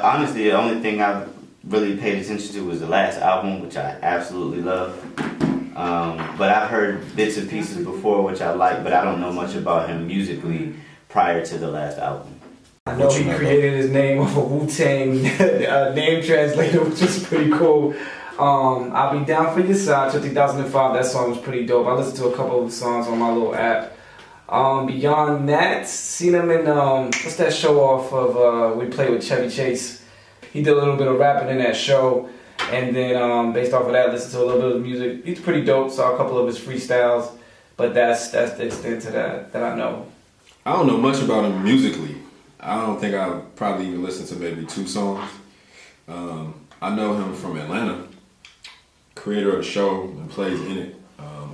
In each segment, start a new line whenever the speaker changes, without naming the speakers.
Honestly, the only thing I really paid attention to was the last album, which I absolutely love. But I've heard bits and pieces before, which I like, but I don't know much about him musically prior to the last album.
I know he created his name off a Wu-Tang name translator, which is pretty cool. I'll Be Down For Your Side, 2005, that song was pretty dope. I listened to a couple of the songs on my little app. Beyond that, seen him in, what's that show off of, we played with Chevy Chase. He did a little bit of rapping in that show, and then based off of that, listened to a little bit of music. He's pretty dope, saw a couple of his freestyles, but that's the extent to that I know.
I don't know much about him musically. I don't think I probably even listened to maybe 2 songs. I know him from Atlanta, creator of the show and plays in it.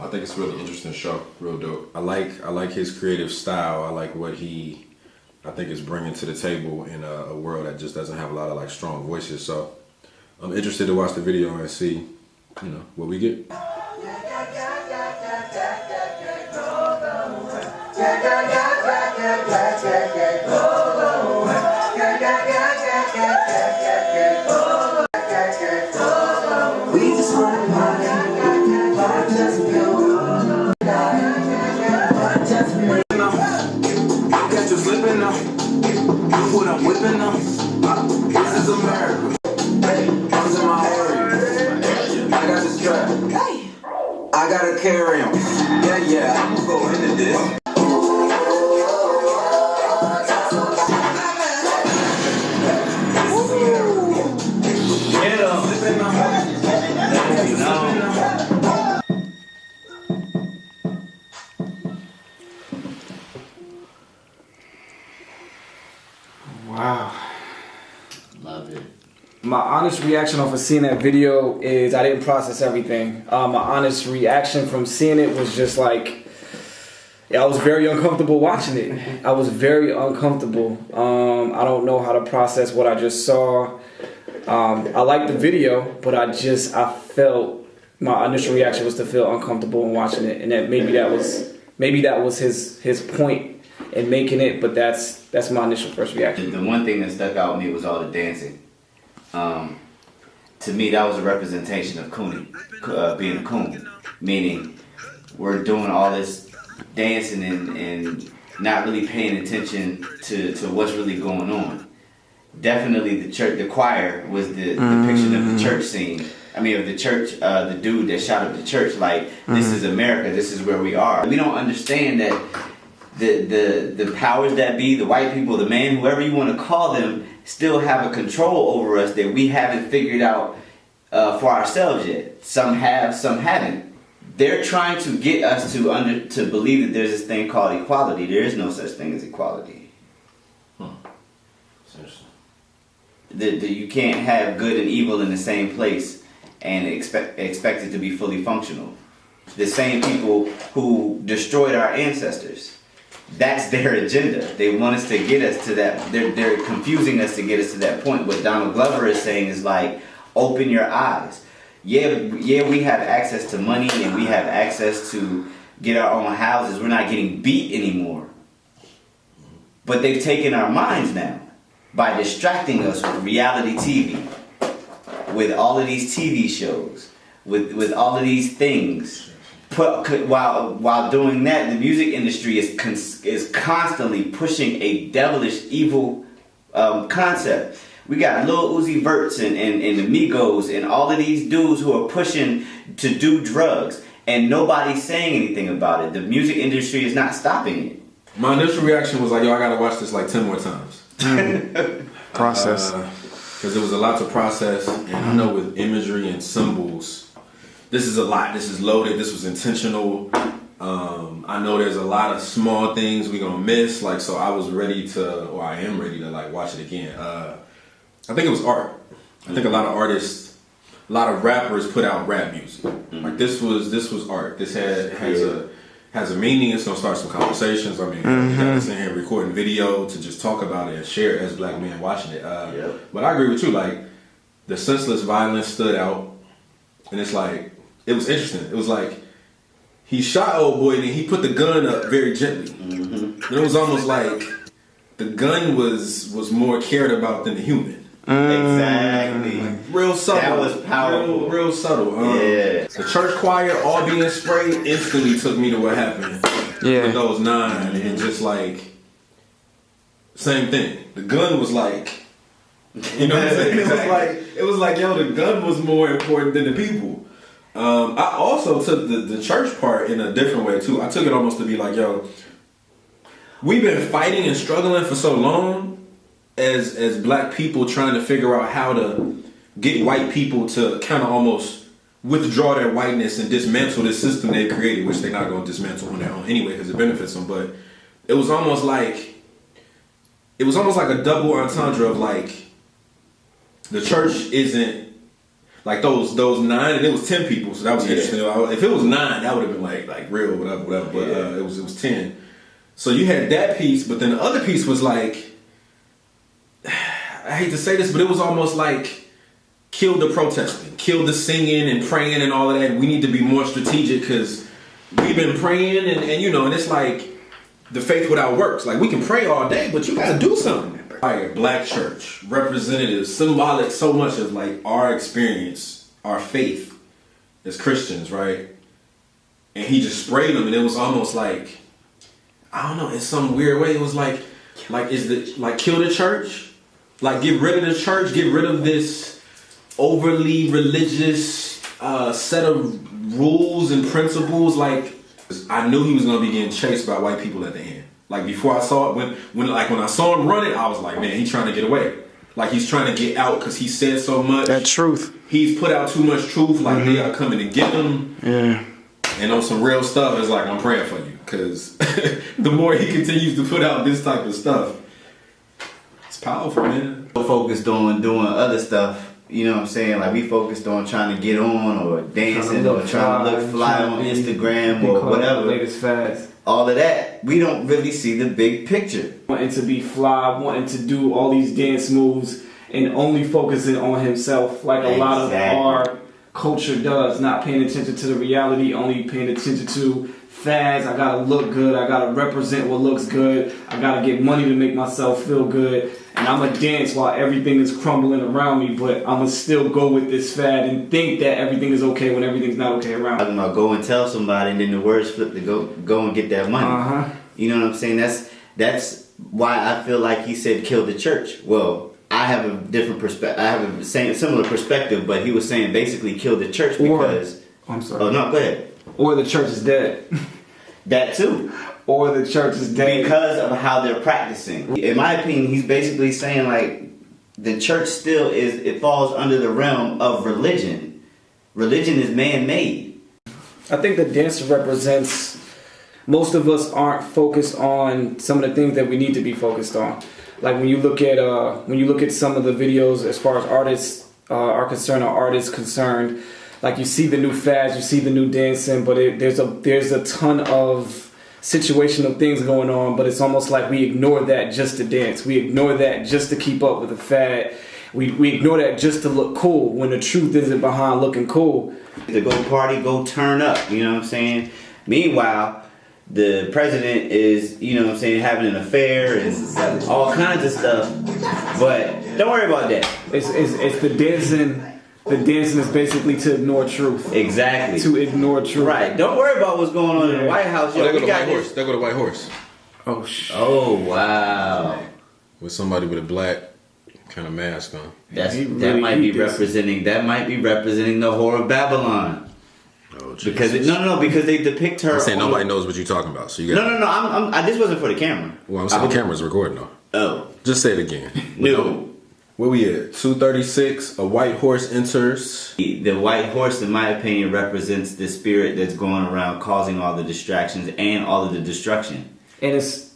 I think it's a really interesting show, real dope. I like his creative style. I like what he, I think, is bringing to the table in a world that just doesn't have a lot of like strong voices. So I'm interested to watch the video and see, what we get.
What I'm whipping up, this is America. Comes in my area. I got the strap. Hey, I gotta carry him. Yeah, I'm gonna go into this.
Wow.
Love it.
My honest reaction off of seeing that video is I didn't process everything. My honest reaction from seeing it was just like, I was very uncomfortable watching it. I was very uncomfortable. I don't know how to process what I just saw. I liked the video, but I felt my initial reaction was to feel uncomfortable in watching it, and that maybe that was his point in making it, but that's my initial first reaction.
The one thing that stuck out with me was all the dancing. To me, that was a representation of Cooney, being a coon, meaning we're doing all this dancing and not really paying attention to what's really going on. Definitely the choir was the depiction of the church scene. I mean, of the church, the dude that shot up the church, like, this is America, this is where we are. We don't understand that the powers that be, the white people, the man, whoever you want to call them, still have a control over us that we haven't figured out for ourselves yet. Some have, some haven't. They're trying to get us to believe that there's this thing called equality. There is no such thing as equality. That you can't have good and evil in the same place and expect it to be fully functional. The same people who destroyed our ancestors, that's their agenda. They want us to get us to that. They're confusing us to get us to that point. What Donald Glover is saying is like, open your eyes. Yeah, we have access to money and we have access to get our own houses. We're not getting beat anymore. But they've taken our minds now by distracting us with reality TV, with all of these TV shows, with all of these things. While doing that, the music industry is constantly pushing a devilish, evil concept. We got Lil Uzi Verts and the Migos and all of these dudes who are pushing to do drugs, and nobody's saying anything about it. The music industry is not stopping it.
My initial reaction was like, yo, I gotta watch this like 10 more times.
Process.
Because there was a lot to process, and I know with imagery and symbols, this is a lot. This is loaded. This was intentional. I know there's a lot of small things we're gonna miss. Like, so I was ready to, or I am ready to like watch it again. I think it was art. I think a lot of artists, a lot of rappers put out rap music. Like this was art. This has a meaning. It's gonna start some conversations. I mean, you got us in here recording video to just talk about it and share it as black men watching it. But I agree with you. Like, the senseless violence stood out, and it's like, it was interesting. It was like, he shot old boy and then he put the gun up very gently. And it was almost like the gun was more cared about than the human.
Exactly.
Like, real subtle.
That was powerful.
Real subtle.
Yeah.
The church choir all being sprayed instantly took me to what happened with those 9, and just like same thing. The gun was like, you know what I'm saying? It was like yo, the gun was more important than the people. I also took the church part in a different way too. I took it almost to be like, yo, we've been fighting and struggling for so long as black people, trying to figure out how to get white people to kind of almost withdraw their whiteness and dismantle this system they created, which they're not going to dismantle on their own anyway because it benefits them. But it was almost like a double entendre of like the church isn't like those 9, and it was 10 people, so that was interesting. If it was 9, that would have been like real whatever. But it was 10. So you had that piece, but then the other piece was like, I hate to say this, but it was almost like kill the protesting, kill the singing and praying and all of that. We need to be more strategic because we've been praying and you know, and it's like the faith without works. Like we can pray all day, but you got to do something. Black church representative, symbolic so much of like our experience, our faith as Christians, right? And he just sprayed them, and it was almost like, I don't know, in some weird way, it was like kill the church, like get rid of the church, get rid of this overly religious set of rules and principles. Like I knew he was gonna be getting chased by white people at the end. Like before I saw it, when I saw him running, I was like, man, he's trying to get away. Like he's trying to get out because he said so much.
That truth.
He's put out too much truth. Like they are coming to get him.
Yeah.
And on some real stuff, it's like I'm praying for you because the more he continues to put out this type of stuff, it's powerful, man.
We're focused on doing other stuff. You know what I'm saying? Like we focused on trying to get on or dancing or trying to look fly on Instagram or whatever.
Latest fads.
All of that, we don't really see the big picture.
Wanting to be fly, wanting to do all these dance moves, and only focusing on himself, like a lot of our culture does. Not paying attention to the reality, only paying attention to fads. I gotta look good. I gotta represent what looks good. I gotta get money to make myself feel good. And I'm gonna dance while everything is crumbling around me, but I'm gonna still go with this fad and think that everything is okay when everything's not okay around me.
Talking about go and tell somebody, and then the words flip to go and get that money. You know what I'm saying? That's why I feel like he said kill the church. Well, I have a different perspective. I have a similar perspective, but he was saying basically kill the church because.
I'm sorry.
Oh no, go ahead.
Or the church is dead.
That too.
Or the church is dead.
Because of how they're practicing. In my opinion, he's basically saying like the church still it falls under the realm of religion. Religion is man-made.
I think the dance represents, most of us aren't focused on some of the things that we need to be focused on. Like when you look at some of the videos as far as artists are concerned, or artists concerned, like you see the new fads, you see the new dancing, but there's a ton of situational things going on, but it's almost like we ignore that just to dance. We ignore that just to keep up with the fad. We ignore that just to look cool when the truth isn't behind looking cool.
To go party, go turn up, you know what I'm saying? Meanwhile, the president is, you know what I'm saying, having an affair and all kinds of stuff. But don't worry about that.
It's the dancing. The dancing is basically to ignore truth.
Exactly.
To ignore truth.
Right. Don't worry about what's going on in the White House.
They go to White Horse. They go to White Horse.
Oh shit.
Oh wow.
With somebody with a black kind of mask on.
That might be representing the whore of Babylon.
Oh,
because because they depict her.
I'm saying nobody knows what you're talking about. So you got
No. This wasn't for the camera.
Well, I'm saying the camera's recording though.
Oh.
Just say it again.
No.
Where we at? 236. A white horse enters.
The white horse, in my opinion, represents the spirit that's going around causing all the distractions and all of the destruction.
And it's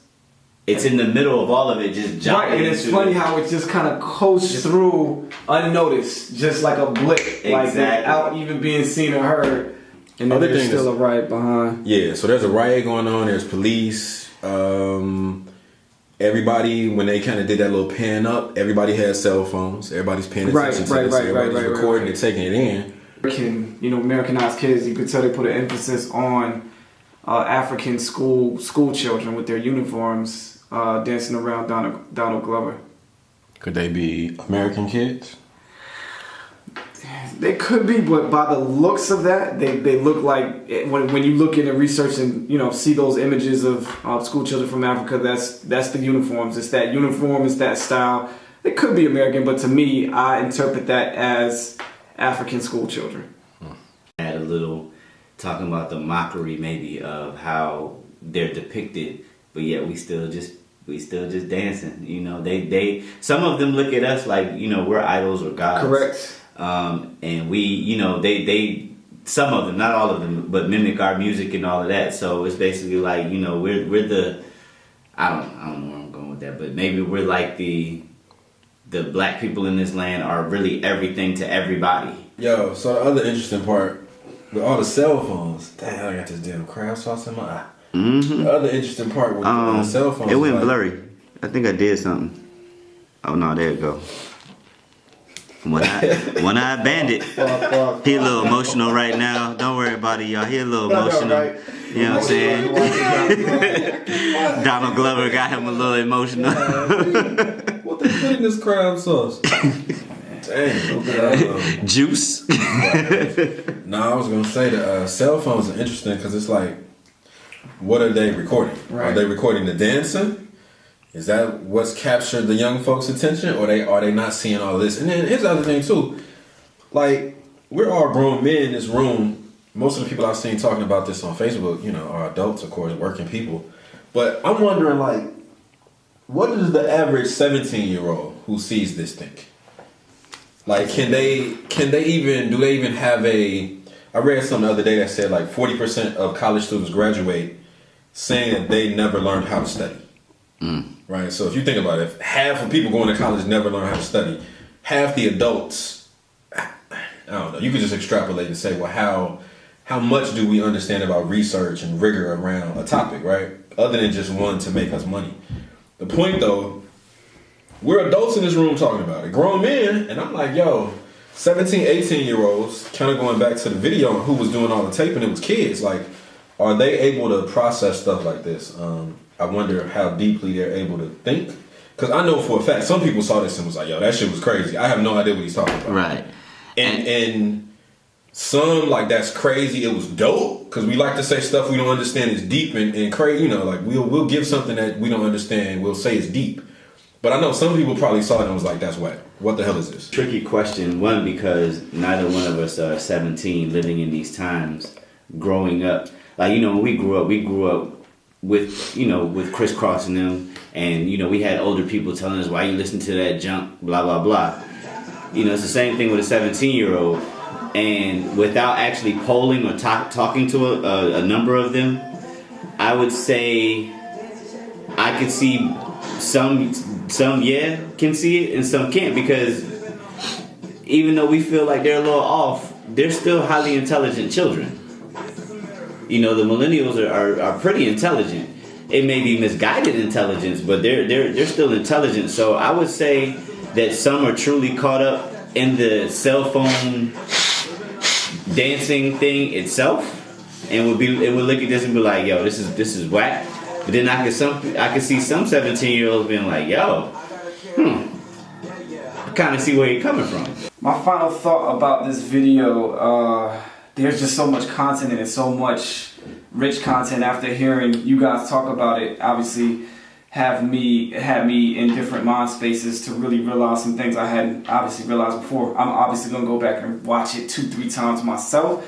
in the middle of all of it, just jumping.
right. And it's funny how it just kind of coasts through unnoticed, just like a blip, like without even being seen or heard. And then there's still a riot behind.
Yeah, so there's a riot going on. There's police. Everybody, when they kind of did that little pan up, everybody has cell phones. Everybody's paying attention to this. Everybody's recording and taking it in.
Americanized kids, you could tell they put an emphasis on African school children with their uniforms dancing around Donald Glover.
Could they be American kids?
They could be, but by the looks of that, they look like when you look into research and see those images of school children from Africa. That's the uniforms. It's that uniform. It's that style. It could be American, but to me, I interpret that as African school children.
Had a little talking about the mockery maybe of how they're depicted, but yet we still just dancing. They some of them look at us like we're idols or gods.
Correct.
And we, they some of them, not all of them, but mimic our music and all of that. So it's basically like we're the I don't know where I'm going with that, but maybe we're like the black people in this land are really everything to everybody.
Yo, so the other interesting part with all the cell phones, damn, I got this damn crab sauce in my eye.
Mm-hmm.
The other interesting part with the cell phones,
it went blurry. I think I did something. Oh no, there it go. One-eyed bandit. He a little emotional right now. Don't worry about it, y'all. He a little emotional. You know what I'm saying? Donald Glover got him a little emotional.
What they put in this crab sauce? Dang.
Juice.
No, I was gonna say the cell phones are interesting because it's like, what are they recording?
Right.
Are they recording the dancing? Is that what's captured the young folks' attention, or are they not seeing all of this? And then here's the other thing too, like we're all grown men in this room. Most of the people I've seen talking about this on Facebook, are adults, of course, working people. But I'm wondering, like, what does the average 17-year-old who sees this think? Like, do they even have a? I read something the other day that said like 40% of college students graduate saying that they never learned how to study. Right, so if you think about it, if half of people going to college never learn how to study, half the adults, I don't know, you could just extrapolate and say, well, how much do we understand about research and rigor around a topic, right? Other than just one to make us money. The point though, we're adults in this room talking about it, grown men, and I'm like, yo, 17, 18-year-olds, kind of going back to the video on who was doing all the taping, it was kids, like, are they able to process stuff like this? I wonder how deeply they're able to think. Because I know for a fact, some people saw this and was like, yo, that shit was crazy. I have no idea what he's talking about.
Right.
And some, like, that's crazy. It was dope. Because we like to say stuff we don't understand is deep and crazy. Like, we'll give something that we don't understand. We'll say it's deep. But I know some people probably saw it and was like, that's whack. What the hell is this?
Tricky question. One, because neither one of us are 17 living in these times, growing up. Like, when we grew up with crisscrossing them, and we had older people telling us, why you listen to that junk, blah blah blah. It's the same thing with a 17-year-old, and without actually polling or talking to a number of them, I would say I could see some can see it and some can't, because even though we feel like they're a little off, they're still highly intelligent children. The millennials are pretty intelligent. It may be misguided intelligence, but they're still intelligent. So I would say that some are truly caught up in the cell phone dancing thing itself, and would look at this and be like, yo, this is whack. But then I could see some 17-year-olds being like, yo, I kind of see where you're coming from.
My final thought about this video, there's just so much content in it, so much rich content. After hearing you guys talk about it, obviously had me in different mind spaces to really realize some things I hadn't obviously realized before. I'm obviously going to go back and watch it 2-3 times myself,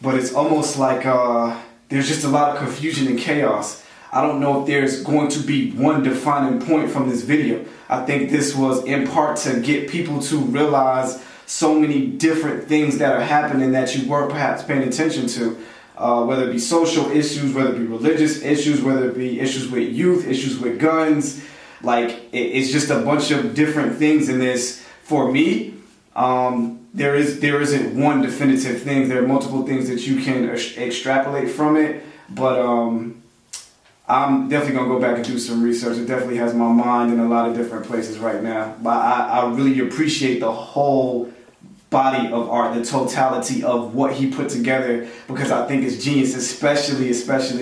but it's almost like there's just a lot of confusion and chaos. I don't know if there's going to be one defining point from this video. I think this was in part to get people to realize so many different things that are happening that you weren't perhaps paying attention to, whether it be social issues, whether it be religious issues, whether it be issues with youth, issues with guns. Like, it's just a bunch of different things in this. For me, there isn't one definitive thing. There are multiple things that you can extrapolate from it, but I'm definitely going to go back and do some research. It definitely has my mind in a lot of different places right now. But I really appreciate the whole body of art, the totality of what he put together, because I think it's genius, especially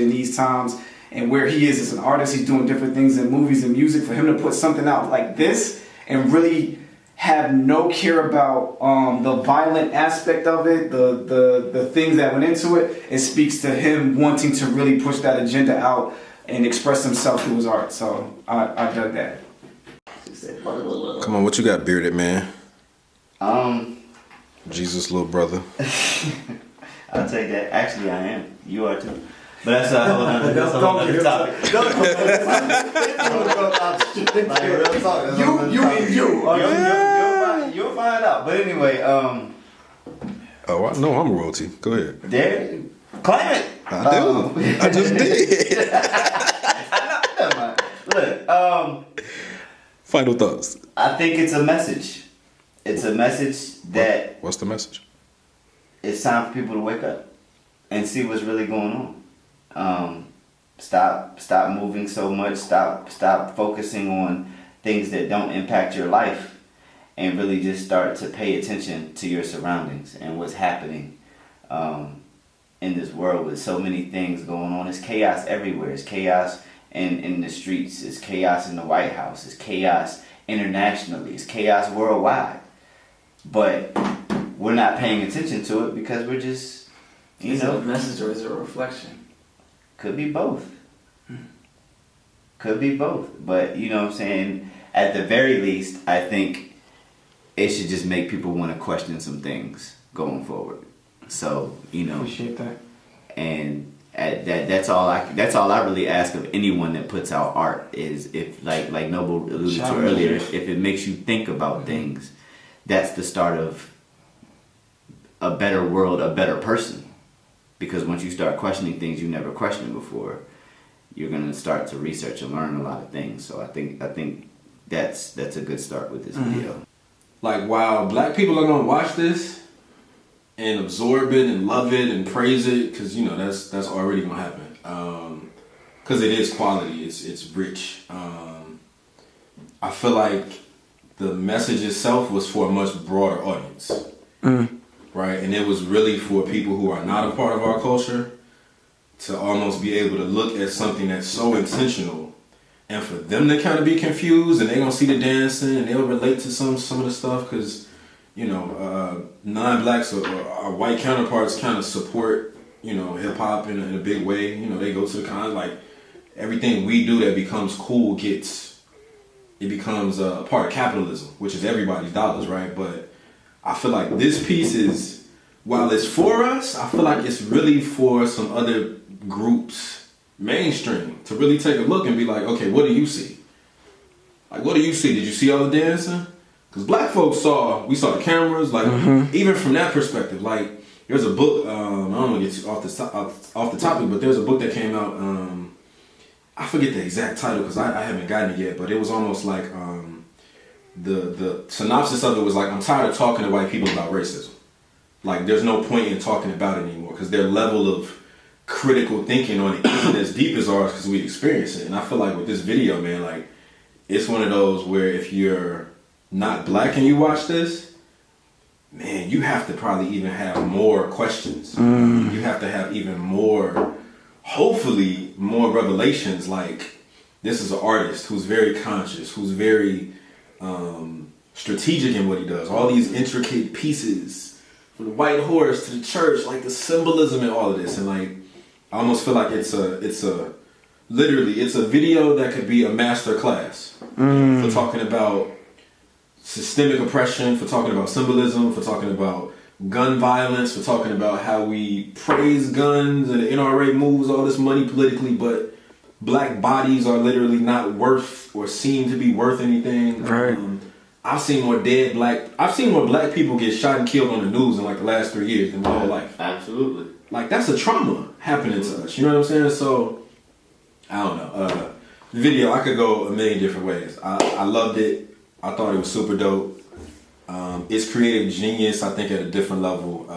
in these times and where he is as an artist. He's doing different things in movies and music. For him to put something out like this and really have no care about the violent aspect of it, the things that went into it, it speaks to him wanting to really push that agenda out and express himself through his art. So I dug that.
Come on, what you got, bearded man? Jesus, little brother.
I'll take that. Actually, I am. You are too. But that's a whole other topic. Like real talk. You'll find out. But anyway,
Oh, I know I'm royalty. Go ahead.
there, claim it.
I do. I just did.
Look,
Final thoughts.
I think it's a message. It's a message that
What's the message?
it's time for people to wake up and see what's really going on. Stop moving so much. Stop focusing on things that don't impact your life, and really just start to pay attention to your surroundings and what's happening in this world with so many things going on. It's chaos everywhere. It's chaos in the streets. It's chaos in the White House. It's chaos internationally. It's chaos worldwide. But we're not paying attention to it because we're just,
Is it a message or is it a reflection?
could be both. Could be both. But, you know what I'm saying, at the very least, I think it should just make people want to question some things going forward. So,
Appreciate that.
and that's all I really ask of anyone that puts out art is, if like Noble alluded to earlier, if it makes you think about things, that's the start of a better world, a better person. Because once you start questioning things you never questioned before, you're gonna start to research and learn a lot of things. So I think that's a good start with this video.
Like, while black people are gonna watch this and absorb it and love it and praise it, because that's already gonna happen. Because it is quality, it's rich. I feel like the message itself was for a much broader audience, right? And it was really for people who are not a part of our culture to almost be able to look at something that's so intentional, and for them to kind of be confused, and they gonna see the dancing and they'll relate to some of the stuff, because non-blacks or our white counterparts kind of support hip hop in a big way. They go to the cons, like everything we do that becomes cool becomes a part of capitalism, which is everybody's dollars, right? But I feel like this piece is, while it's for us, I feel like it's really for some other groups, mainstream, to really take a look and be like, okay, what do you see? Like, what do you see? Did you see all the dancing? Because black folks we saw the cameras, like, even from that perspective, like, there's a book, I don't want to get off the topic, but there's a book that came out, I forget the exact title because I haven't gotten it yet, but it was almost like, the synopsis of it was like, I'm tired of talking to white people about racism. Like, there's no point in talking about it anymore because their level of critical thinking on it isn't as deep as ours because we experience it. And I feel like with this video, man, like, it's one of those where if you're not black and you watch this, man, you have to probably even have more questions. You have to have even more, hopefully more revelations. Like, this is an artist who's very conscious, who's very strategic in what he does. All these intricate pieces, from the white horse to the church, like the symbolism in all of this. And like, I almost feel like it's a video that could be a master class for talking about systemic oppression, for talking about symbolism, for talking about gun violence, for talking about how we praise guns and the NRA moves all this money politically, but black bodies are literally not worth or seem to be worth anything.
Right.
I've seen more black people get shot and killed on the news in like the last 3 years than my whole life.
Absolutely.
Like, that's a trauma happening to us. You know what I'm saying? So, I don't know. The video, I could go a million different ways. I loved it. I thought it was super dope. It's creative genius, I think, at a different level.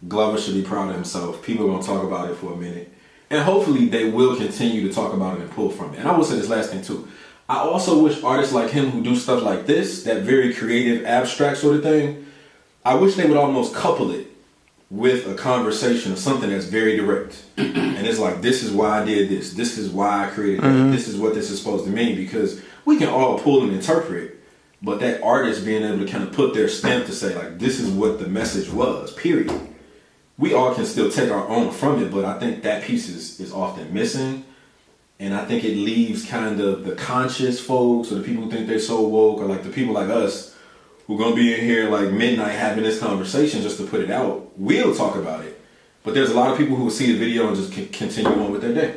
Glover should be proud of himself. People are going to talk about it for a minute. And hopefully they will continue to talk about it and pull from it. And I will say this last thing too. I also wish artists like him who do stuff like this, that very creative, abstract sort of thing, I wish they would almost couple it with a conversation of something that's very direct. And it's like, this is why I did this. This is why I created that. This is what this is supposed to mean. Because we can all pull and interpret, but that artist being able to kind of put their stamp to say, like, this is what the message was, period. We all can still take our own from it, but I think that piece is often missing. And I think it leaves kind of the conscious folks or the people who think they're so woke, or like the people like us who gonna be in here like midnight having this conversation just to put it out. We'll talk about it, but there's a lot of people who will see the video and just continue on with their day,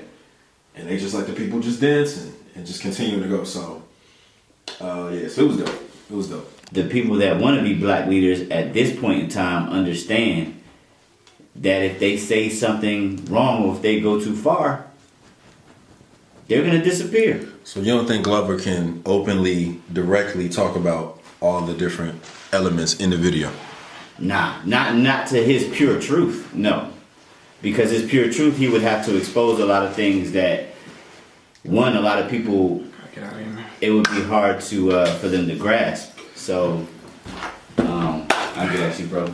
and they just like the people just dancing and just continuing to go. So yeah, so it was dope. It was dope.
The people that want to be black leaders at this point in time understand that if they say something wrong or if they go too far, they're gonna disappear.
So you don't think Glover can openly, directly talk about all the different elements in the video?
Nah, not to his pure truth, no. Because his pure truth, he would have to expose a lot of things that, one, a lot of people,
Get out of here, man.
it would be hard to for them to grasp. So, I get you, bro.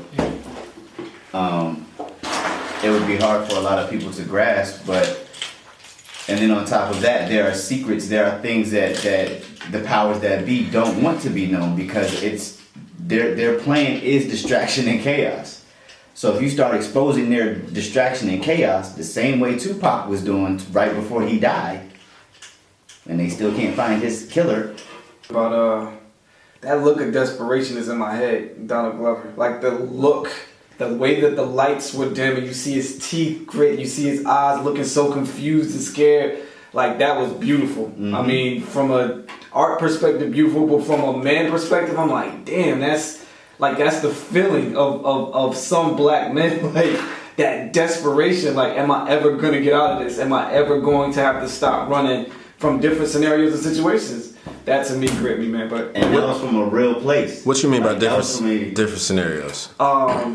It would be hard for a lot of people to grasp, but, and then on top of that, there are secrets, there are things that the powers that be don't want to be known, because it's their plan is distraction and chaos. So if you start exposing their distraction and chaos the same way Tupac was doing right before he died, and they still can't find his killer.
But that look of desperation is in my head, Donald Glover. Like the look, the way that the lights were dim and you see his teeth grit, you see his eyes looking so confused and scared. Like, that was beautiful. I mean, from a art perspective, beautiful, but from a man perspective, I'm like, damn, that's the feeling of some black men. Like, that desperation, like, am I ever gonna get out of this? Am I ever going to have to stop running from different scenarios and situations? That to me gripped me, man. But
And that was from a real place.
What you mean by
Like, that was from a-
different scenarios?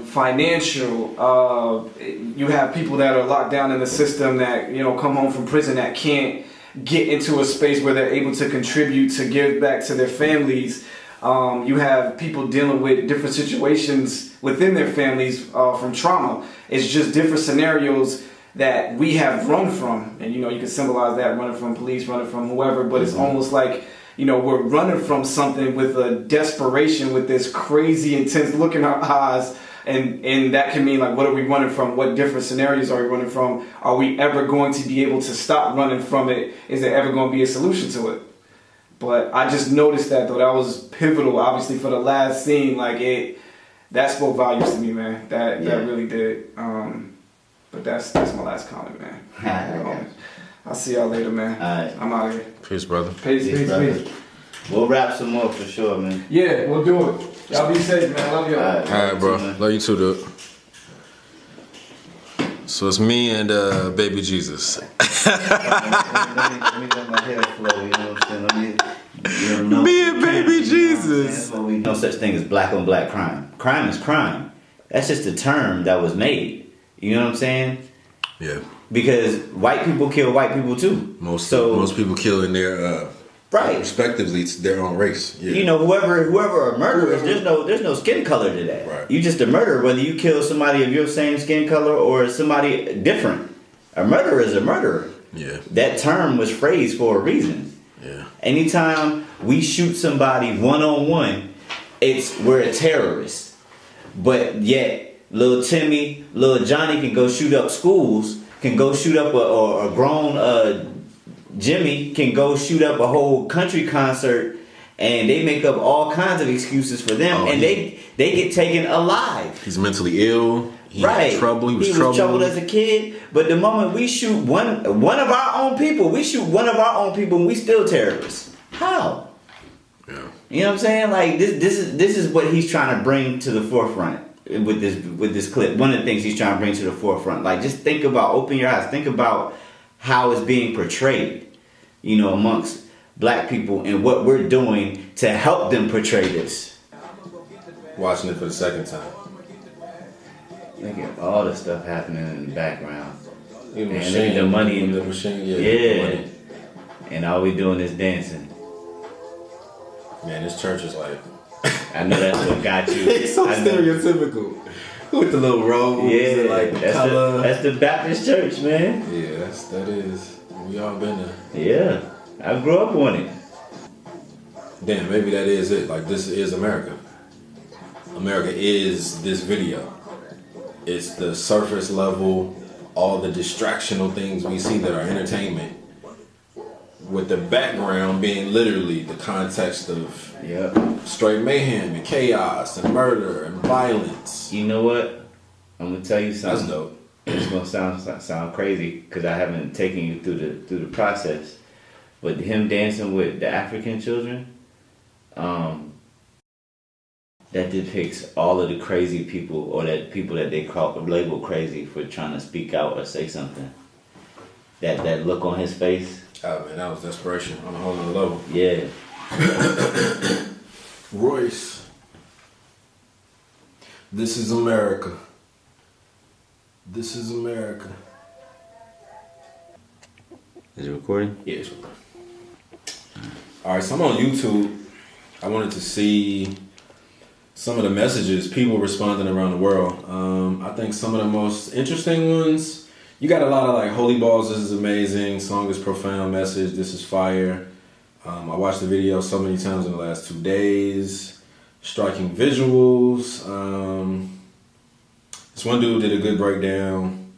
Financial. You have people that are locked down in the system that, you know, come home from prison that can't get into a space where they're able to contribute, to give back to their families. You have people dealing with different situations within their families from trauma. It's just different scenarios that we have run from. And, you know, you can symbolize that running from police, running from whoever, but it's almost like, you know, we're running from something with a desperation, with this crazy intense look in our eyes. And that can mean, like, what are we running from? What different scenarios are we running from? Are we ever going to be able to stop running from it? Is there ever going to be a solution to it? But I just noticed that, though. That was pivotal, obviously, for the last scene. Like, that spoke volumes to me, man. That really did. But that's my last comment, man. I'll see y'all later, man.
Alright.
I'm out of here.
Peace, brother.
Peace,
brother.
peace.
We'll rap some more for sure, man.
Yeah, we'll do it. Y'all be safe, man. Love y'all.
Alright,
All right, bro.
man.
Love you too, dude. So it's me and Baby Jesus.
Let me let my hair flow, you know what I'm saying?
Me and Baby Jesus.
No such thing as black on black crime. Crime is crime. That's just a term that was made. You know what I'm saying?
Yeah.
Because white people kill white people too.
Most people kill in their
Right.
respectively to their own race. Yeah.
You know, whoever a murderer is, there's no skin color to that.
Right.
You just a murderer, whether you kill somebody of your same skin color or somebody different. A murderer is a murderer.
Yeah.
That term was phrased for a reason.
Yeah.
Anytime we shoot somebody one-on-one, we're a terrorist. But yet, little Timmy, little Johnny can go shoot up schools, can go shoot up a grown Jimmy can go shoot up a whole country concert, and they make up all kinds of excuses for them, and they get taken alive.
He's mentally ill. He had trouble. He was
troubled as a kid. But the moment we shoot one of our own people, and we still terrorists. How?
Yeah.
You know what I'm saying? Like this is what he's trying to bring to the forefront with this clip. One of the things he's trying to bring to the forefront. Like, just think about, open your eyes, think about how it's being portrayed, you know, amongst black people and what we're doing to help them portray this.
Watching it for the second time.
Look at all the stuff happening in the background.
Even
Man, look at the money in
the machine. Yeah.
Yeah.
The money.
And all we doing is dancing.
Man, this church is like
I know that's what got you.
It's so
I know.
stereotypical. With the little robes
Yeah,
and like the color.
that's the Baptist church, man.
Yeah, that is. We all been there.
Yeah, I grew up on it.
Damn, maybe that is it. Like, this is America. America is this video. It's the surface level, all the distractional things we see that are entertainment, with the background being literally the context of straight mayhem and chaos and murder and violence.
You know what? I'm gonna tell you something.
That's dope.
It's gonna sound crazy because I haven't taken you through the process. But him dancing with the African children, that depicts all of the crazy people, or that people that they label crazy for trying to speak out or say something. That look on his face.
Oh man, that was desperation on a whole other level.
Yeah.
Royce, this is America. This is America.
Is it recording?
Yeah, it's recording. All right, so I'm on YouTube. I wanted to see some of the messages people responding around the world. I think some of the most interesting ones, you got a lot of like holy balls, this is amazing, song is profound, message, this is fire. I watched the video so many times in the last 2 days. Striking visuals. This one dude did a good breakdown,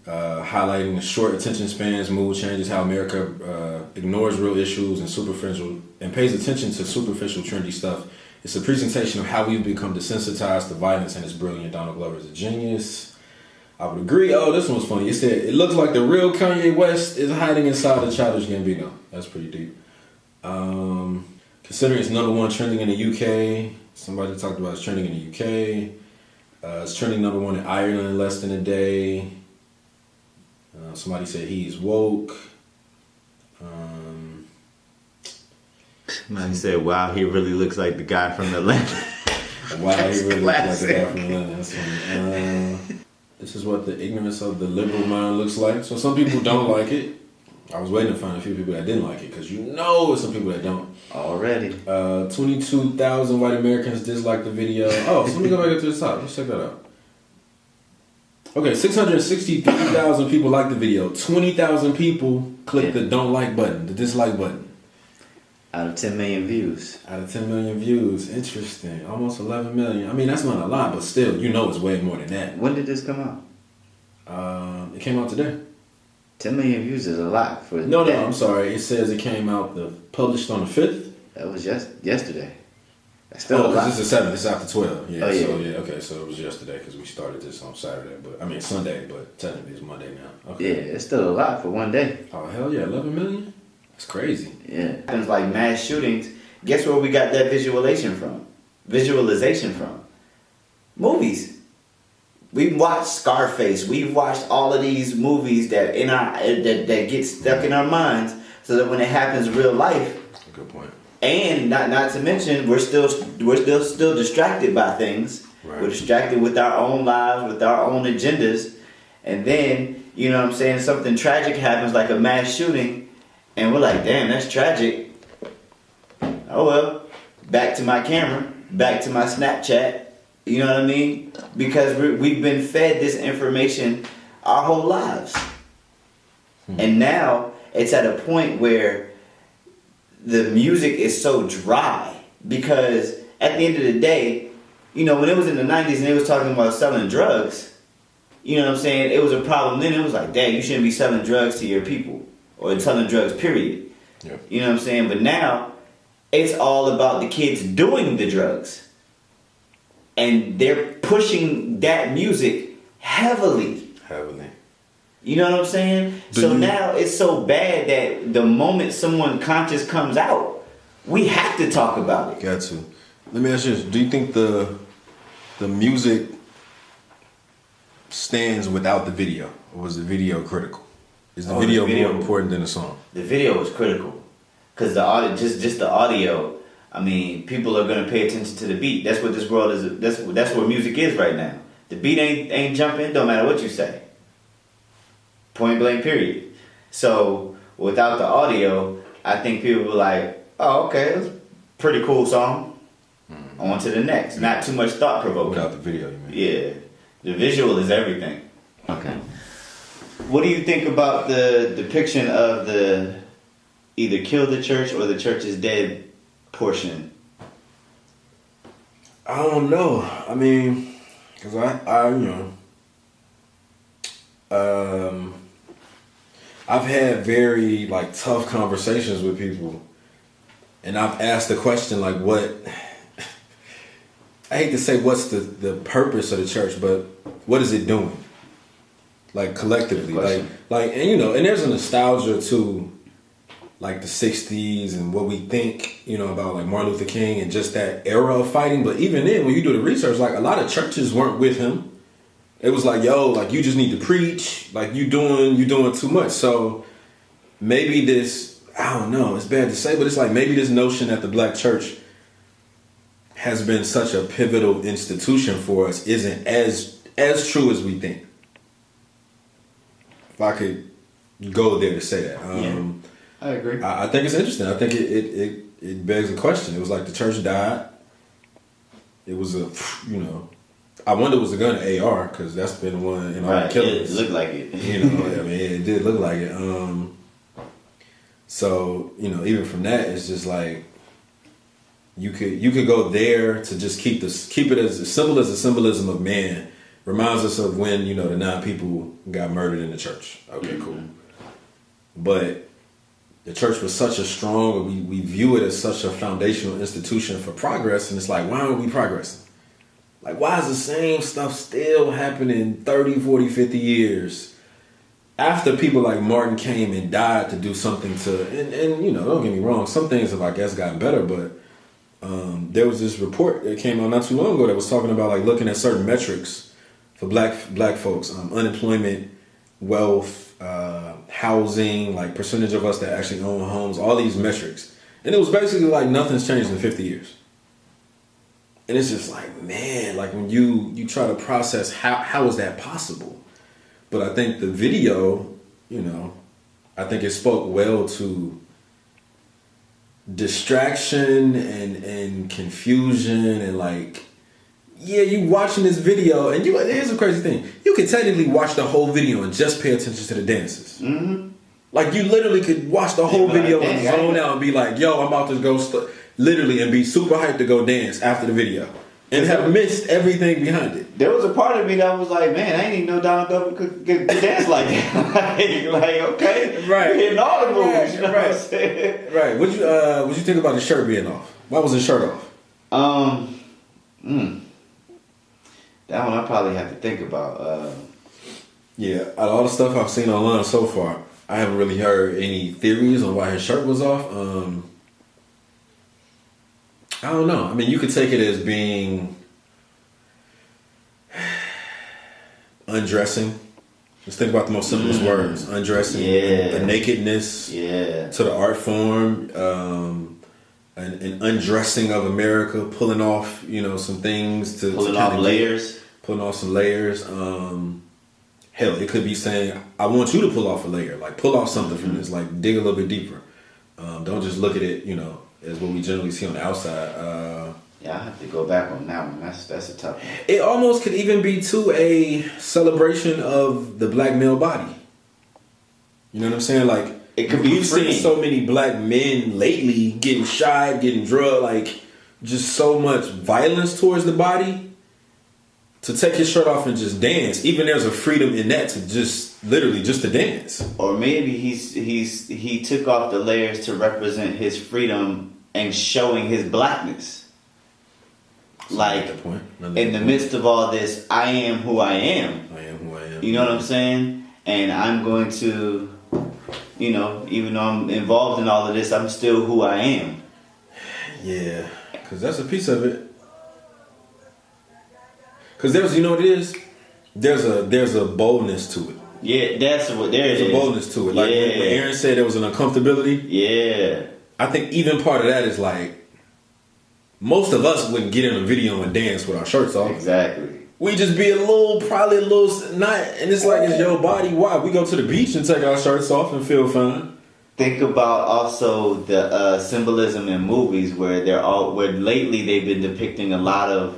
highlighting the short attention spans, mood changes, how America ignores real issues and pays attention to superficial trendy stuff. It's a presentation of how we've become desensitized to violence, and it's brilliant. Donald Glover is a genius. I would agree. Oh, this one was funny. It said, it looks like the real Kanye West is hiding inside the Childish Gambino. That's pretty deep. Considering it's #1 trending in the UK, somebody talked about it's trending in the UK. It's trending #1 in Ireland in less than a day. Somebody said he's woke.
Somebody said, "Wow, he really looks like the guy from Atlanta."
Wow, he really looks like the guy from Atlanta. That's funny. This is what the ignorance of the liberal mind looks like. So some people don't like it. I was waiting to find a few people that didn't like it, because there's some people that don't.
Already.
22,000 white Americans disliked the video. Oh, so let me go back up to the top. Let's check that out. Okay, 663,000 people liked the video. 20,000 people clicked the don't like button, the dislike button.
Out of 10 million views.
Out of 10 million views. Interesting. Almost 11 million. I mean, that's not a lot, but still, it's way more than that.
When did this come out?
It came out today.
10 million views is a lot for
No, I'm sorry. It says it came out published on the 5th.
That was just yesterday. That's still a lot.
This is the 7th. It's after 12. Yeah.
Oh, yeah.
So, yeah, okay. So it was yesterday because we started this on Saturday. Sunday, but technically it's Monday now. Okay.
Yeah, it's still a lot for one day.
Oh, hell yeah. 11 million? That's crazy.
Yeah. Happens like mass shootings. Guess where we got that visualization from? Movies. We've watched Scarface. We've watched all of these movies that that get stuck in our minds, so that when it happens in real life.
Good point.
And not to mention, we're still distracted by things. Right. We're distracted with our own lives, with our own agendas, and then something tragic happens, like a mass shooting, and we're like, damn, that's tragic. Oh well, back to my camera, back to my Snapchat. You know what I mean? Because we've been fed this information our whole lives, and now it's at a point where the music is so dry, because at the end of the day, when it was in the 90s and they was talking about selling drugs, you know what I'm saying? It was a problem then. It was like, dang, you shouldn't be selling drugs to your people, or selling drugs, period.
Yep.
You know what I'm saying? But now, it's all about the kids doing the drugs. And they're pushing that music heavily. You know what I'm saying? Now it's so bad that the moment someone conscious comes out, we have to talk about it.
Got to. Let me ask you this. Do you think the music stands without the video? Or was the video critical? Is the video more important than the song?
The video was critical. Because the audio, just the audio, I mean, people are going to pay attention to the beat. That's what this world is. That's where music is right now. The beat ain't jumping, don't matter what you say. Point blank, period. So without the audio, I think people were like, oh, okay, that's a pretty cool song. On to the next. Not too much thought provoking.
Without the video, you mean?
Yeah. The visual is everything. Okay. What do you think about the depiction of the either kill the church or the church is dead portion?
I don't know. I mean, because I've had very like tough conversations with people, and I've asked the question like, what? I hate to say what's the purpose of the church, but what is it doing? Like collectively, like, and and there's a nostalgia to like the 60s and what we think, about like Martin Luther King and just that era of fighting. But even then, when you do the research, like a lot of churches weren't with him. It was like, yo, like you just need to preach, like you doing too much. So maybe this, I don't know, it's bad to say, but it's like maybe this notion that the black church has been such a pivotal institution for us isn't as true as we think. If I could go there to say that.
I agree.
I think it's interesting. I think it begs a question. It was like the church died. It was I wonder was it gun an AR, because that's been one in all the killers.
It looked like it.
I mean, it did look like it. So, even from that, it's just like you could go there to just keep it as simple as the symbolism of man. Reminds us of when, the 9 people got murdered in the church. Okay, cool. But the church was such a strong, we view it as such a foundational institution for progress, and it's like, why aren't we progressing? Like, why is the same stuff still happening 30, 40, 50 years after people like Martin came and died to do something to, and don't get me wrong, some things have, I guess, gotten better, but there was this report that came out not too long ago that was talking about like looking at certain metrics for black folks, unemployment, wealth, housing, like percentage of us that actually own homes, all these metrics. And it was basically like nothing's changed in 50 years. And it's just like, man, like when you try to process how is that possible? But I think the video, I think it spoke well to distraction and confusion and like, yeah, you watching this video and here's the crazy thing. You could technically watch the whole video and just pay attention to the dances. Mm-hmm. Like you literally could watch the whole video and zone out and be like, yo, I'm about to go literally and be super hyped to go dance after the video and have missed everything behind it.
There was a part of me that was like, man, I didn't even know Donald Glover could dance like that. like, okay,
right,
hitting all the moves. You know
right.
What I'm saying?
Right. What you think about his shirt being off? Why was his shirt off?
That one I probably have to think about.
Yeah, out of all the stuff I've seen online so far, I haven't really heard any theories on why his shirt was off. I don't know. I mean, you could take it as being undressing. Just think about the most simplest words. Undressing.
Yeah.
A nakedness.
Yeah.
To the art form. An undressing of America. Pulling off, some things to
pulling off layers.
Pulling off some layers. Hell, it could be saying, I want you to pull off a layer. Like, pull off something from this. Like, dig a little bit deeper. Don't just look at it, as what we generally see on the outside.
Yeah, I have to go back on that one. That's a tough one.
It almost could even be to a celebration of the black male body. You know what I'm saying? Like,
it could be.
We've seen so many black men lately getting shot, getting drugged, like just so much violence towards the body. To take his shirt off and just dance, even there's a freedom in that to just literally just to dance.
Or maybe he took off the layers to represent his freedom and showing his blackness. Like in the midst of all this, I am who I am.
I am who I am.
You know what I'm saying? And I'm going to, even though I'm involved in all of this, I'm still who I am.
Yeah, because that's a piece of it. Because there's, what it is? There's a boldness to it.
Yeah, that's what there's
a boldness to it. Like when Aaron said there was an uncomfortability.
Yeah. I
think even part of that is like, most of us wouldn't get in a video and dance with our shirts off.
Exactly.
We just be probably a little, not, and it's like, it's your body. Why? We go to the beach and take our shirts off and feel fine.
think about also the symbolism in movies where where lately they've been depicting a lot of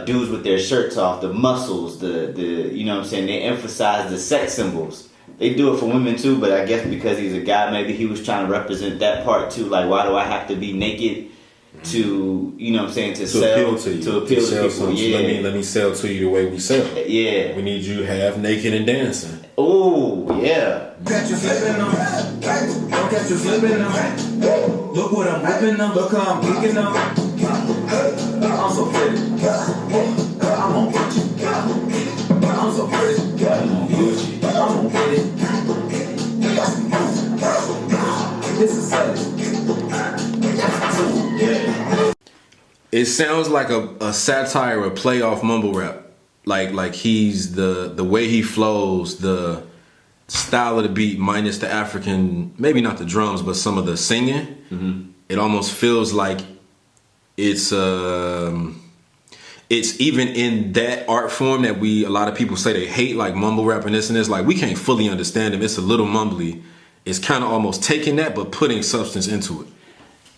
dudes with their shirts off, the muscles, the you know what I'm saying, they emphasize the sex symbols. They do it for women too, but I guess because he's a guy, maybe he was trying to represent that part too. Like, why do I have to be naked to, you know what I'm saying, to
appeal to you,
to appeal to people?
Something.
Yeah.
Let me sell to you the way we sell.
Yeah.
We need you half naked and dancing.
Oh, yeah.
Catch you slipping them. Don't catch you slipping them. Look what I'm whipping them. Look how I'm geeking them. I'm so pretty. I'm on Gucci. I'm so pretty. I'm on Gucci. I'm on pretty. This is it.
It sounds like a satire or play off mumble rap. Like he's the way he flows, the style of the beat minus the African, maybe not the drums, but some of the singing. Mm-hmm. It almost feels like it's even in that art form that a lot of people say they hate, like mumble rap and this. Like, we can't fully understand him. It's a little mumbly. It's kind of almost taking that but putting substance into it.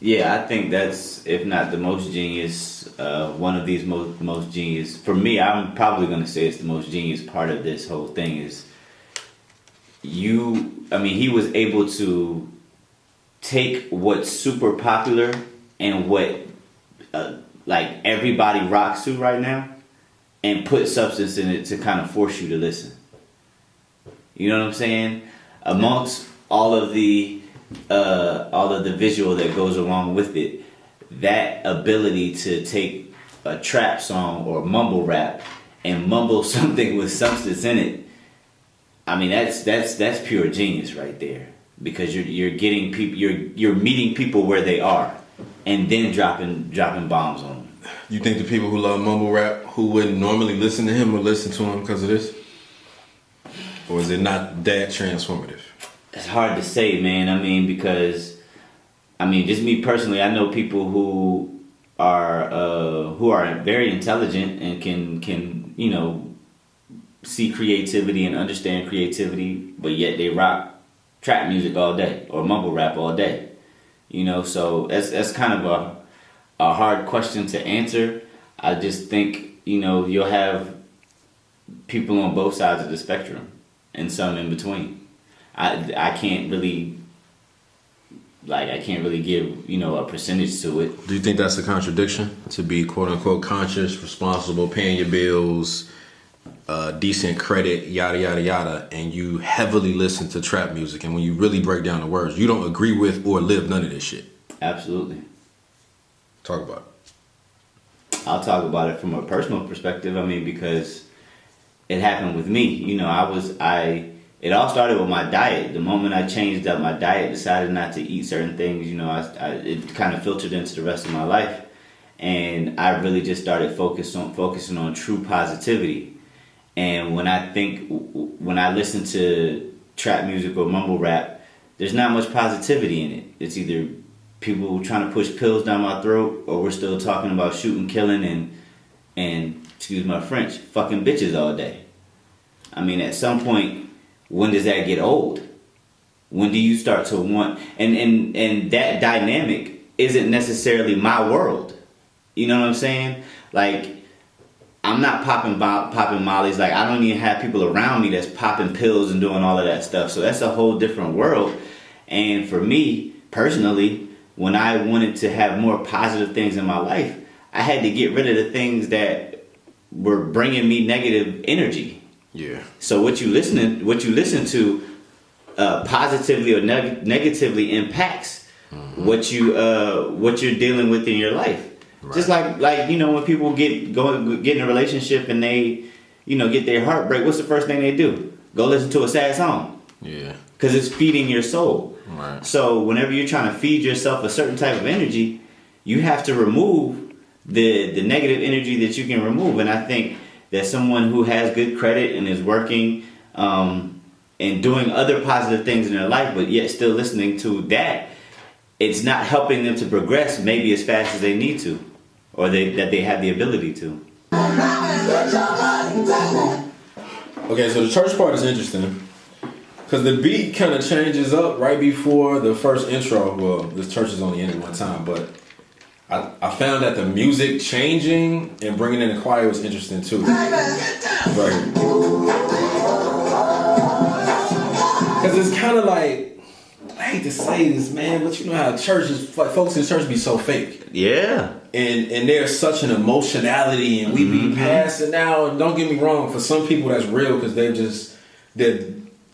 Yeah, I think that's, if not the most genius, one of these most genius. For me, I'm probably going to say it's the most genius part of this whole thing is he was able to take what's super popular and what like everybody rocks to right now and put substance in it to kind of force you to listen. You know what I'm saying? Amongst all of the visual that goes along with it, that ability to take a trap song or mumble rap and mumble something with substance in it, I mean, that's pure genius right there, because you're getting people, you're meeting people where they are and then dropping bombs on them.
You think the people who love mumble rap who wouldn't normally listen to him will listen to him because of this? Or is it not that transformative?
It's hard to say, man. I mean, because just me personally, I know people who are very intelligent and can see creativity and understand creativity, but yet they rock trap music all day or mumble rap all day. So that's kind of a hard question to answer. I just think you'll have people on both sides of the spectrum and some in between. I can't really give a percentage to it.
Do you think that's a contradiction, to be quote unquote conscious, responsible, paying your bills, decent credit, yada yada yada, and you heavily listen to trap music, and when you really break down the words, you don't agree with or live none of this shit? Absolutely. Talk about it.
I'll talk about it from a personal perspective. Because it happened with me. It all started with my diet. The moment I changed up my diet, decided not to eat certain things, it kind of filtered into the rest of my life. And I really just started focusing on true positivity. And when I listen to trap music or mumble rap, there's not much positivity in it. It's either people trying to push pills down my throat, or we're still talking about shooting, killing, and excuse my French, fucking bitches all day. At some point, when does that get old? When do you start to want... And that dynamic isn't necessarily my world. You know what I'm saying? Like, I'm not popping mollies. Like, I don't even have people around me that's popping pills and doing all of that stuff. So that's a whole different world. And for me, personally, when I wanted to have more positive things in my life, I had to get rid of the things that were bringing me negative energy.
Yeah.
So what you listen to positively or negatively impacts what you're dealing with in your life. Right. Just like when people get in a relationship and they get their heartbreak, what's the first thing they do? Go listen to a sad song.
Yeah.
Because it's feeding your soul.
Right.
So whenever you're trying to feed yourself a certain type of energy, you have to remove the negative energy that you can remove. And I think that someone who has good credit and is working and doing other positive things in their life, but yet still listening to that, it's not helping them to progress maybe as fast as they need to, or that they have the ability to.
Okay, so the church part is interesting. Because the beat kind of changes up right before the first intro. Well, this church is only ended one time, but I found that the music changing and bringing in the choir was interesting too. Right here. Because it's kind of like, I hate to say this, man, but you know how churches, like folks in church be so fake.
Yeah.
And there's such an emotionality, and we be passing out. And don't get me wrong, for some people that's real because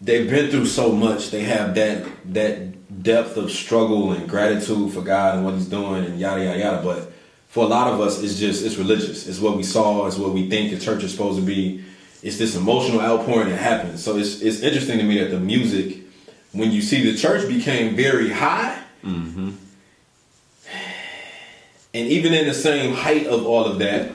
they've been through so much. They have that depth of struggle and gratitude for God and what He's doing and yada yada yada. But for a lot of us, it's religious. It's what we saw. It's what we think the church is supposed to be. It's this emotional outpouring that happens. So it's interesting to me that the music, when you see the church became very high. Mm-hmm. And even in the same height of all of that,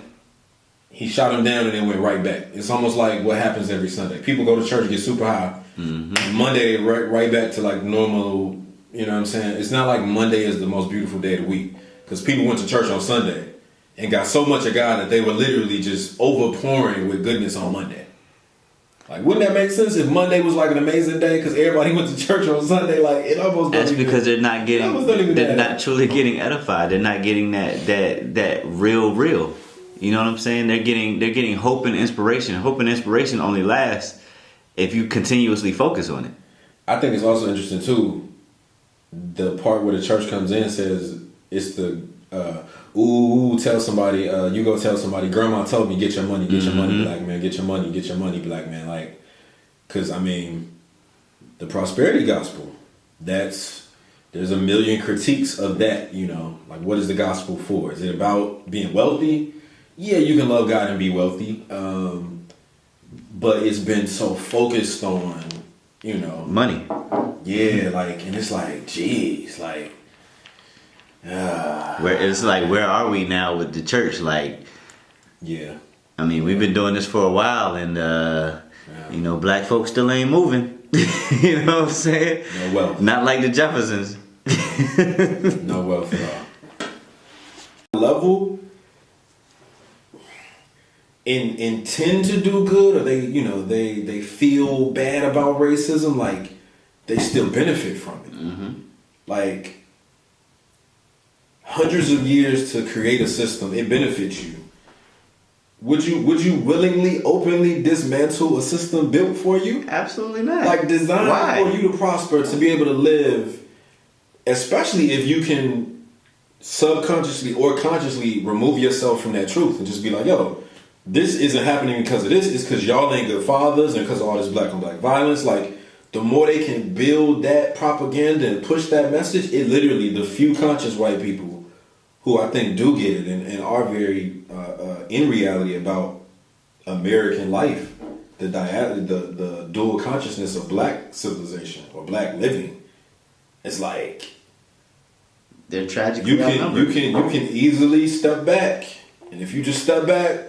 He shot him down and then went right back. It's almost like what happens every Sunday. People go to church, get super high. Mm-hmm. And Monday, right back to like normal, you know what I'm saying? It's not like Monday is the most beautiful day of the week. Because people went to church on Sunday and got so much of God that they were literally just overpouring with goodness on Monday. Like, wouldn't that make sense if Monday was like an amazing day because everybody went to church on Sunday? Like, it almost
that's because they're not truly
that.
getting edified. They're not getting that real. You know what I'm saying? They're getting hope and inspiration. Hope and inspiration only lasts if you continuously focus on it.
I think it's also interesting too. The part where the church comes in says it's the tell somebody, you go tell somebody, grandma told me get your money, black man, get your money, black man. Like, cause I mean, the prosperity gospel, there's a million critiques of that, you know, like what is the gospel for? Is it about being wealthy? Yeah, you can love God and be wealthy. But it's been so focused on, you know,
money.
Yeah, like, and it's like, geez, like,
where are we now with the church? Like,
yeah.
I mean, we've been doing this for a while, and you know, black folks still ain't moving. You know what I'm saying?
No wealth.
Not like the Jeffersons.
No wealth at all. Level intend to do good, or they feel bad about racism. Like, they still benefit from it. Mm-hmm. Like, hundreds of years to create a system, it benefits you. Would you willingly, openly dismantle a system built for you?
Absolutely not.
Like, designed for you to prosper, to be able to live, especially if you can subconsciously or consciously remove yourself from that truth and just be like, yo, this isn't happening because of this. It's because y'all ain't good fathers and because of all this black on black violence. Like, the more they can build that propaganda and push that message, it literally, the few conscious white people who I think do get it and are very in reality about American life, the dual consciousness of black civilization or black living, it's like
they're tragically
you can easily step back, and if you just step back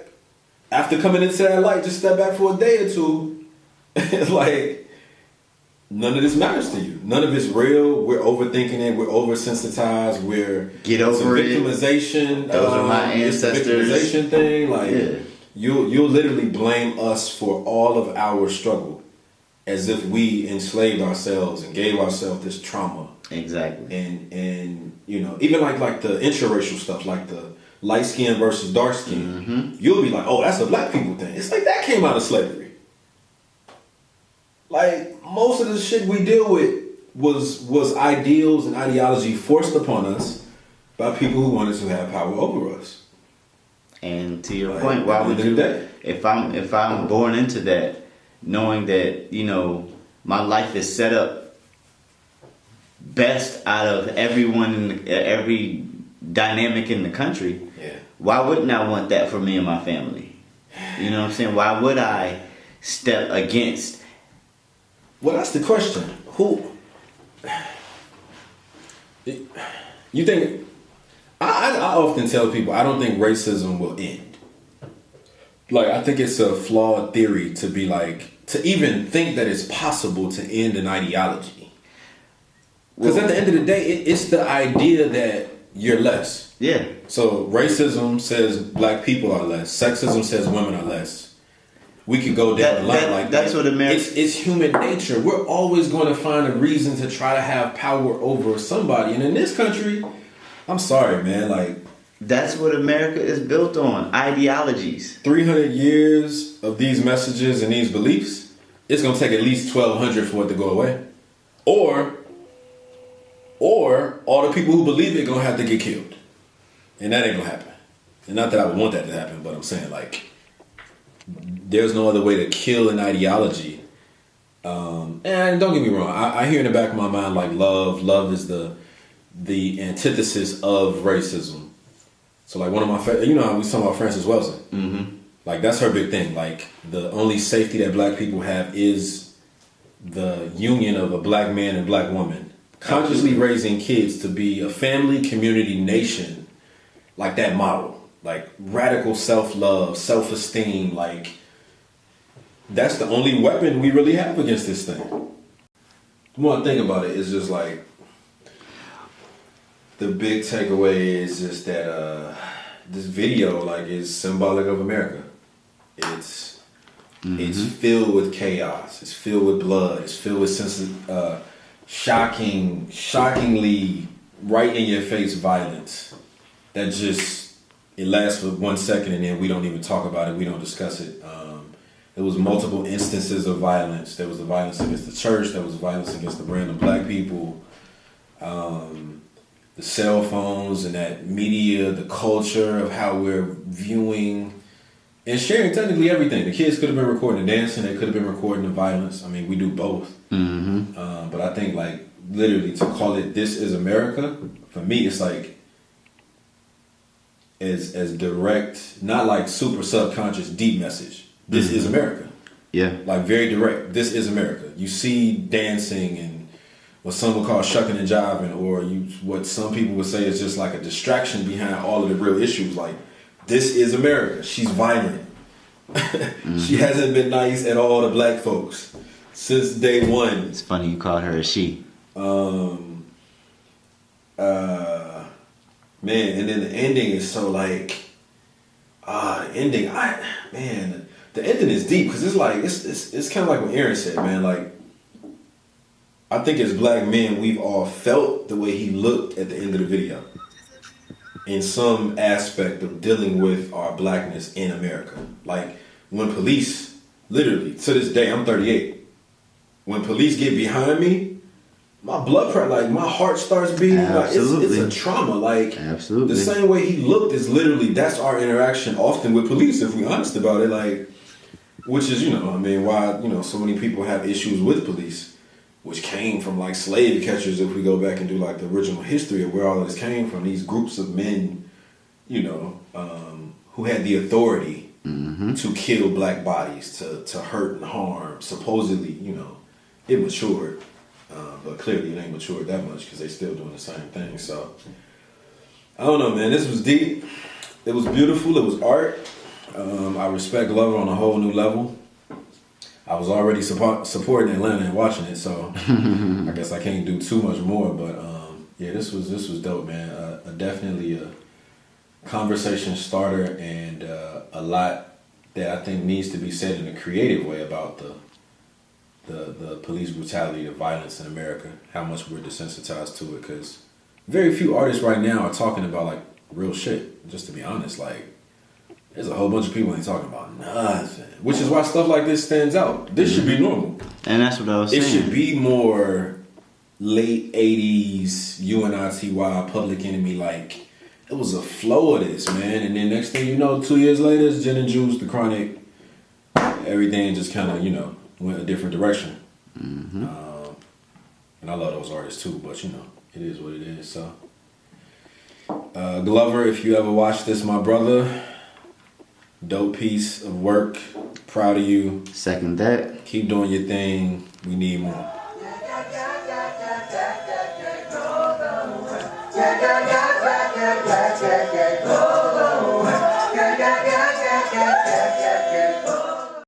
after coming into that light, just step back for a day or two, it's like, none of this matters to you. None of it's real. We're overthinking it. We're oversensitized.
Get over it.
Victimization.
Those are my ancestors.
It's a victimization thing. Like, you'll literally blame us for all of our struggle, as if we enslaved ourselves and gave ourselves this trauma.
Exactly.
And you know, even like the interracial stuff, like the light skin versus dark skin. Mm-hmm. You'll be like, oh, that's a black people thing. It's like that came out of slavery. Like, most of the shit we deal with was ideals and ideology forced upon us by people who wanted to have power over us.
And to your point, why would you? If I'm born into that, knowing that, you know, my life is set up best out of everyone, every dynamic in the country.
Yeah.
Why wouldn't I want that for me and my family? You know what I'm saying? Why would I step against?
Well, that's the question. Who? You think? I often tell people I don't think racism will end. Like, I think it's a flawed theory to be like, to even think that it's possible to end an ideology. Because at the end of the day, it's the idea that you're less.
Yeah.
So racism says black people are less. Sexism says women are less. we could go down the line like
that's what America.
It's human nature. We're always going to find a reason to try to have power over somebody. And in this country, I'm sorry, man. Like,
That's what America is built on. Ideologies.
300 years of these messages and these beliefs, it's going to take at least 1,200 for it to go away. Or all the people who believe it going to have to get killed. And that ain't going to happen. And not that I would want that to happen, but I'm saying, like, there's no other way to kill an ideology. And don't get me wrong, I hear in the back of my mind, like, love is the antithesis of racism. So, like, one of my you know how we talking about Frances Wellesley?
Mm-hmm.
Like, that's her big thing. Like, the only safety that black people have is the union of a black man and black woman. Consciously raising kids to be a family, community, nation, like that model. Like, radical self-love, self-esteem, like, that's the only weapon we really have against this thing. The more I think about it, it's just like, the big takeaway is just that this video, like, is symbolic of America. It's filled with chaos. It's filled with blood. It's filled with shockingly right in your face violence that just, it lasts for 1 second and then we don't even talk about it. We don't discuss it. There was multiple instances of violence. There was the violence against the church. There was violence against the random black people. The cell phones and that media, the culture of how we're viewing and sharing technically everything. The kids could have been recording the dancing. They could have been recording the violence. I mean, we do both.
Mm-hmm.
But I think, like, literally to call it "This is America," for me, it's like as direct, not like super subconscious, deep message. This is America.
Yeah.
Like, very direct. This is America. You see dancing and what some would call shucking and jiving, or what some people would say is just like a distraction behind all of the real issues. Like, this is America. She's violent. She hasn't been nice at all to black folks since day one.
It's funny you called her a she.
Man, and then the ending is so like, the ending is deep because it's like it's kind of like what Aaron said, man. Like, I think as black men, we've all felt the way he looked at the end of the video in some aspect of dealing with our blackness in America. Like, when police, literally, to this day, I'm 38. When police get behind me, my blood pressure, like, my heart starts beating.
Absolutely.
Like, it's a trauma. Like,
Absolutely.
the same way he looked is literally, that's our interaction often with police, if we're honest about it. Like, which is, I mean, why, so many people have issues with police, which came from, like, slave catchers, if we go back and do, like, the original history of where all of this came from. These groups of men, who had the authority to kill black bodies, to hurt and harm, supposedly, it matured. But clearly it ain't matured that much because they still doing the same thing. So, I don't know, man. This was deep. It was beautiful. It was art. I respect Glover on a whole new level. I was already supporting Atlanta and watching it, so I guess I can't do too much more. But yeah, this was dope, man. Definitely a conversation starter and a lot that I think needs to be said in a creative way about the police brutality, the violence in America, how much we're desensitized to it. Because very few artists right now are talking about, like, real shit. Just to be honest, like, there's a whole bunch of people ain't talking about nothing. Which is why stuff like this stands out. This should be normal.
And that's what I was saying.
It should be more late 80s, UNITY, Public Enemy. Like, it was a flow of this, man. And then next thing you know, 2 years later, it's Gin and Juice, The Chronic. Everything just kind of, went a different direction. And I love those artists too, but, it is what it is. So, Glover, if you ever watch this, my brother, dope piece of work. Proud of you.
Second that.
Keep doing your thing. We need more.
Yeah.